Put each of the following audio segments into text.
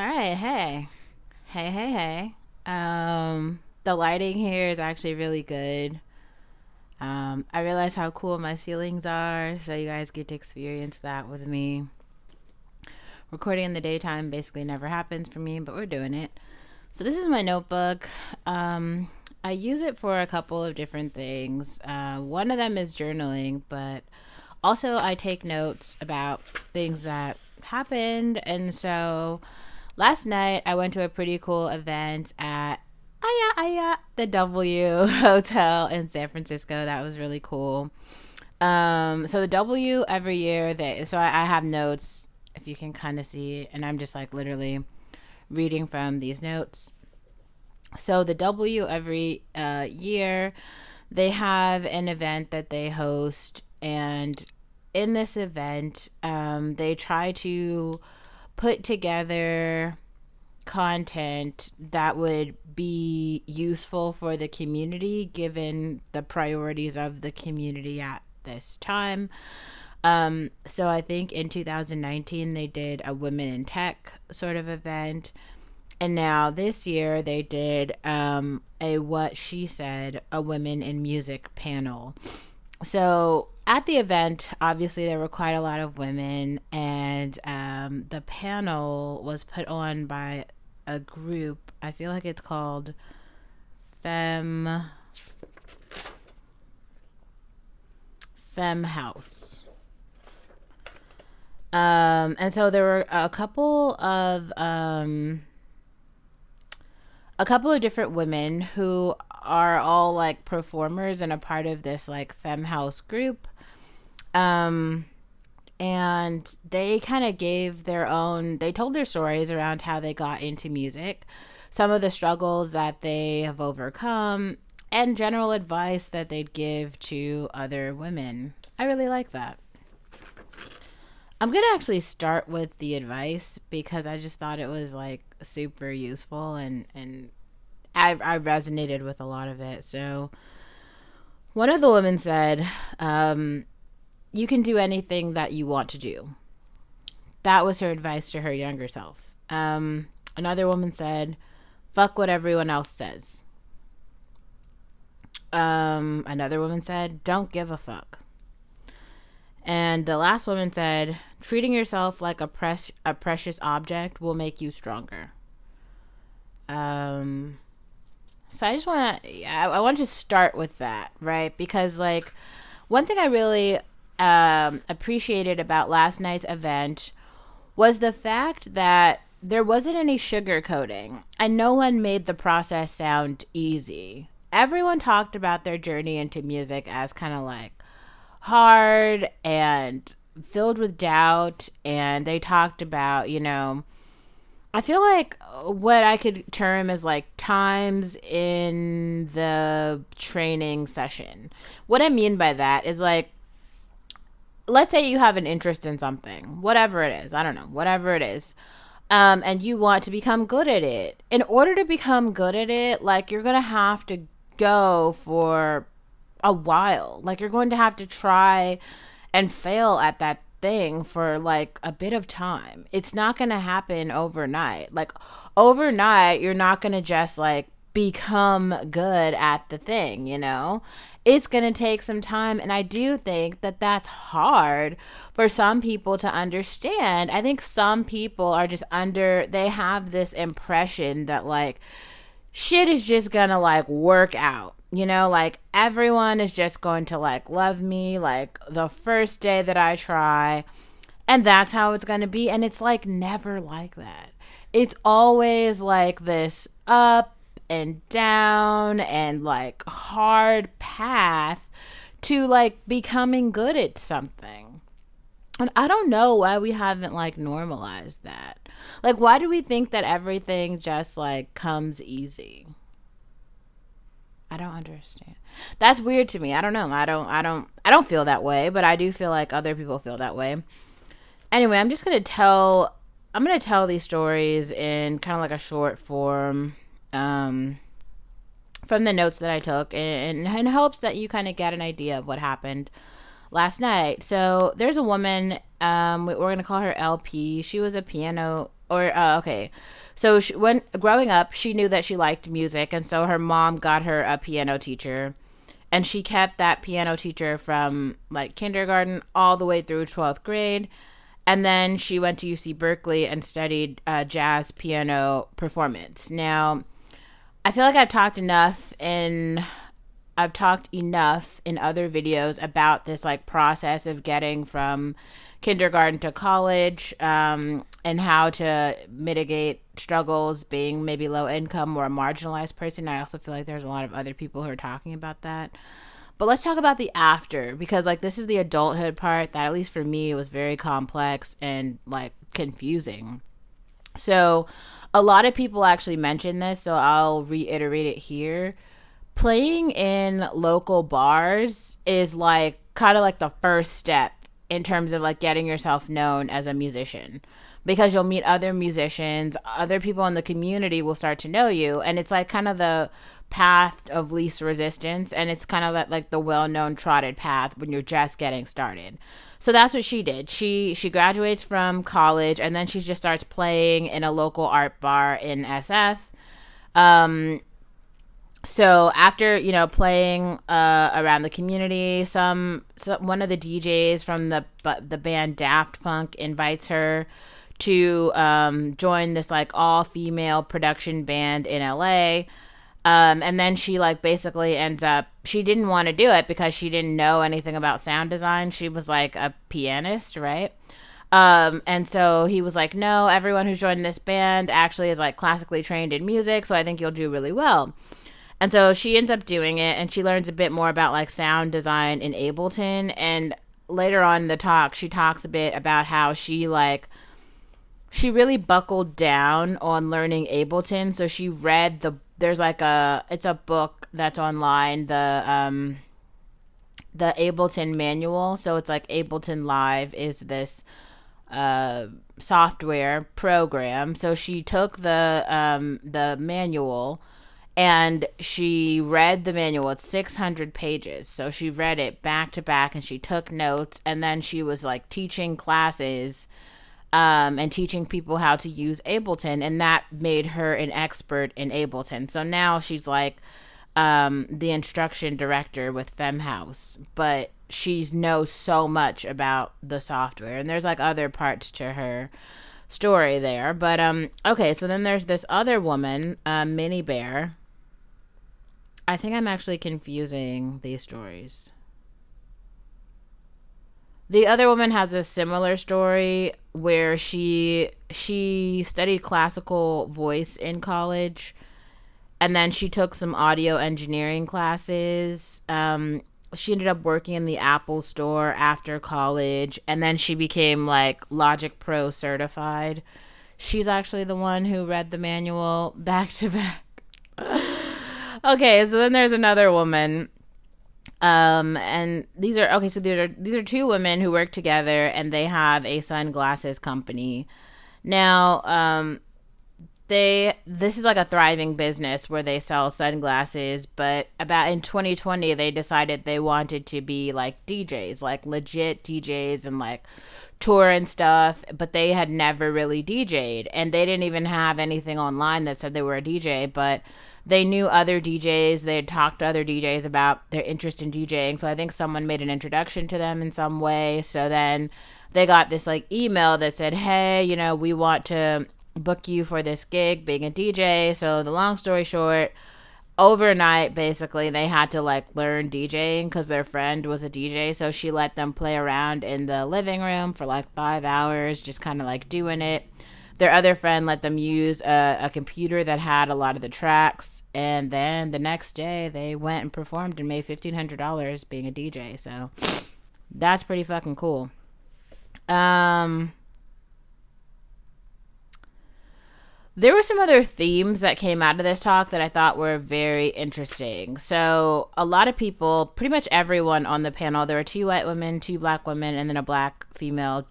All right, hey. Hey. The lighting here is actually really good. I realize how cool my ceilings are, so you guys get to experience that with me. Recording in the daytime basically never happens for me, but we're doing it. So this is my notebook. I use it for a couple of different things. One of them is journaling, but also I take notes about things that happened. And so last night I went to a pretty cool event at the W Hotel in San Francisco. That was really cool. So the W every year I have notes if you can kind of see, and I'm just like literally reading from these notes. So the W every year they have an event that they host, and in this event, they try to put together content that would be useful for the community given the priorities of the community at this time. So I think in 2019 they did a women in tech sort of event, and now this year they did a what she said a women in music panel. So at the event, obviously there were quite a lot of women, and the panel was put on by a group. I feel like it's called Fem Fem House. And so there were a couple of different women who are all like performers and a part of this like Fem House group. Um, and they kind of they told their stories around how they got into music, some of the struggles that they have overcome, and general advice that they'd give to other women. I really like that. I'm going to actually start with the advice because I just thought it was like super useful, and I resonated with a lot of it. So, one of the women said, you can do anything that you want to do. That was her advice to her younger self. Another woman said, fuck what everyone else says. Another woman said, don't give a fuck. And the last woman said, treating yourself like a precious object will make you stronger. So I just want to, I want to start with that, right? Because like one thing I really appreciated about last night's event was the fact that there wasn't any sugarcoating, and no one made the process sound easy. Everyone talked about their journey into music as kind of like hard and filled with doubt, and they talked about, I feel like what I could term as like times in the training session. What I mean by that is like, let's say you have an interest in something, whatever it is, I don't know, whatever it is, and you want to become good at it. In order to become good at it, like you're going to have to go for a while. Like you're going to have to try and fail at that thing for like a bit of time. It's not going to happen overnight. Like overnight, you're not going to just like become good at the thing. It's going to take some time, and I do think that that's hard for some people to understand. I think some people are just they have this impression that like shit is just going to like work out. Like everyone is just going to like love me like the first day that I try, and that's how it's going to be. And it's like never like that. It's always like this up and down and like hard path to like becoming good at something. And I don't know why we haven't like normalized that. Like, why do we think that everything just like comes easy? I don't understand. That's weird to me. I don't know. I don't feel that way, but I do feel like other people feel that way. Anyway, I'm going to tell these stories in kind of like a short form from the notes that I took, in hopes that you kind of get an idea of what happened last night. So, there's a woman, we're going to call her LP. She was a piano or okay. So when growing up, she knew that she liked music, and so her mom got her a piano teacher, and she kept that piano teacher from like kindergarten all the way through 12th grade. And then she went to UC Berkeley and studied jazz piano performance. Now, I feel like I've talked enough in other videos about this like process of getting from kindergarten to college, and how to mitigate struggles being maybe low income or a marginalized person. I also feel like there's a lot of other people who are talking about that. But let's talk about the after, because like this is the adulthood part that, at least for me, was very complex and like confusing. So a lot of people actually mention this, so I'll reiterate it here. Playing in local bars is like kind of like the first step in terms of like getting yourself known as a musician, because you'll meet other musicians, other people in the community will start to know you, and it's like kind of the path of least resistance, and it's kind of like the well-known trotted path when you're just getting started. So that's what she did. She graduates from college, and then she just starts playing in a local art bar in SF. So after playing around the community, one of the DJs from the band Daft Punk invites her to join this like all female production band in LA. And then she like basically ends up, she didn't want to do it because she didn't know anything about sound design. She was like a pianist, right? And so he was like, no, everyone who's joined this band actually is like classically trained in music, so I think you'll do really well. And so she ends up doing it, and she learns a bit more about like sound design in Ableton. And later on in the talk, she talks a bit about how she really buckled down on learning Ableton. So she read it's a book that's online, the Ableton manual. So it's like Ableton Live is this software program. So she took the manual, and she read the manual. It's 600 pages. So she read it back to back, and she took notes, and then she was like teaching classes, and teaching people how to use Ableton, and that made her an expert in Ableton. So now she's like the instruction director with FemHouse, but she knows so much about the software, and there's like other parts to her story there. But okay, so then there's this other woman, Minnie Bear. I think I'm actually confusing these stories. The other woman has a similar story where she studied classical voice in college, and then she took some audio engineering classes. She ended up working in the Apple store after college, and then she became like Logic Pro certified. She's actually the one who read the manual back to back. Okay, so then there's another woman. And these are two women who work together, and they have a sunglasses company. Now, this is like a thriving business where they sell sunglasses, but about in 2020 they decided they wanted to be like DJs, like legit DJs, and like tour and stuff, but they had never really DJ'd, and they didn't even have anything online that said they were a DJ, but they knew other DJs. They had talked to other DJs about their interest in DJing, so I think someone made an introduction to them in some way. So then they got this like email that said, hey, we want to book you for this gig being a DJ. So the long story short, overnight basically they had to like learn DJing because their friend was a DJ. So she let them play around in the living room for like 5 hours, just kind of like doing it. Their other friend let them use a computer that had a lot of the tracks, and then the next day they went and performed and made $1,500 being a DJ. So that's pretty fucking cool. There were some other themes that came out of this talk that I thought were very interesting. So a lot of people, pretty much everyone on the panel, there were 2 white women, 2 black women, and then a black female,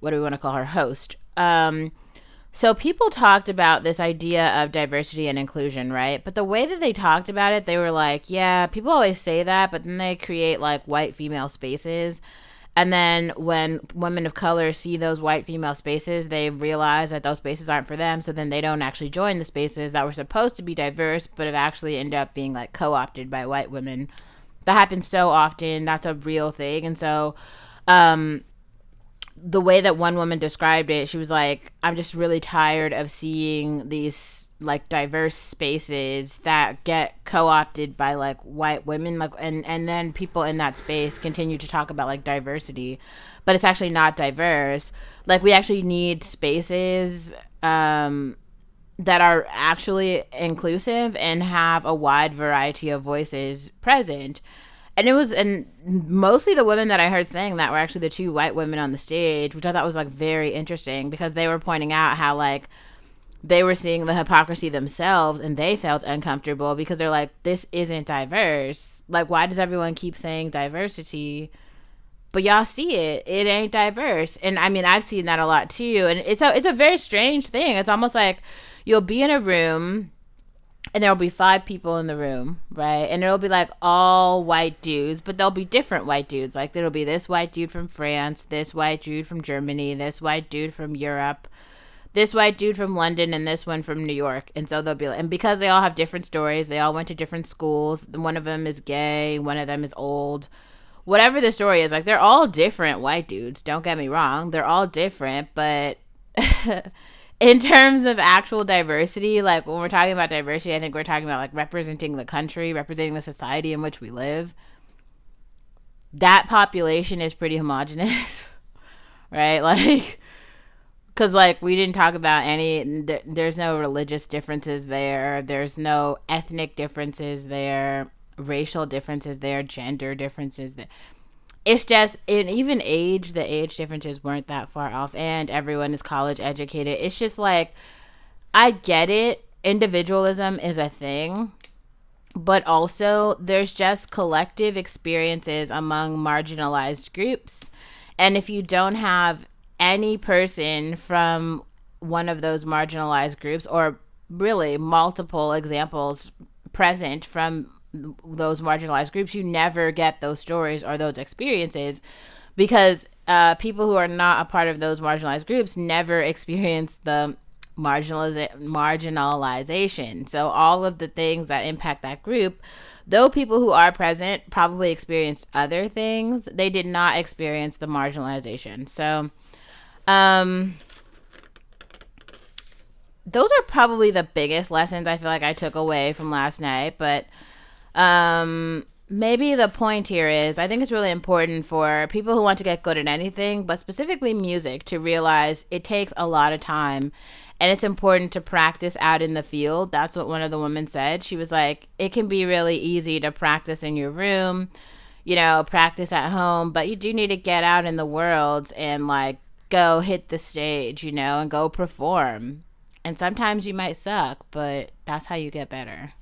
what do we want to call her, host. So people talked about this idea of diversity and inclusion, right? But the way that they talked about it, they were like, yeah, people always say that, but then they create like white female spaces. And then when women of color see those white female spaces, they realize that those spaces aren't for them. So then they don't actually join the spaces that were supposed to be diverse, but have actually ended up being like co-opted by white women. That happens so often. That's a real thing. And so, the way that one woman described it, she was like, I'm just really tired of seeing these like diverse spaces that get co-opted by like white women, like, and then people in that space continue to talk about like diversity, but it's actually not diverse. Like, we actually need spaces that are actually inclusive and have a wide variety of voices present. And mostly the women that I heard saying that were actually the two white women on the stage, which I thought was like very interesting, because they were pointing out how like they were seeing the hypocrisy themselves and they felt uncomfortable because they're like, this isn't diverse. Like, why does everyone keep saying diversity? But y'all see it. It ain't diverse. And I mean, I've seen that a lot too. And it's a very strange thing. It's almost like you'll be in a room and there'll be 5 people in the room, right? And it'll be like all white dudes, but there'll be different white dudes. Like, there'll be this white dude from France, this white dude from Germany, this white dude from Europe, this white dude from London, and this one from New York. And so they'll be like, and because they all have different stories, they all went to different schools. One of them is gay, one of them is old. Whatever the story is, like, they're all different white dudes. Don't get me wrong. They're all different, but in terms of actual diversity, like, when we're talking about diversity, I think we're talking about like representing the country, representing the society in which we live. That population is pretty homogenous, right? Like, because like we didn't talk about there's no religious differences there, there's no ethnic differences there, racial differences there, gender differences there. It's just, in even age, the age differences weren't that far off, and everyone is college educated. It's just like, I get it, individualism is a thing, but also there's just collective experiences among marginalized groups. And if you don't have any person from one of those marginalized groups, or really multiple examples present from those marginalized groups, you never get those stories or those experiences, because people who are not a part of those marginalized groups never experience the marginalization. So all of the things that impact that group, though people who are present probably experienced other things, they did not experience the marginalization. So those are probably the biggest lessons I feel like I took away from last night. But maybe the point here is, I think it's really important for people who want to get good at anything, but specifically music, to realize it takes a lot of time, and it's important to practice out in the field. That's what one of the women said. She was like, it can be really easy to practice in your room, practice at home, but you do need to get out in the world and like go hit the stage, and go perform. And sometimes you might suck, but that's how you get better.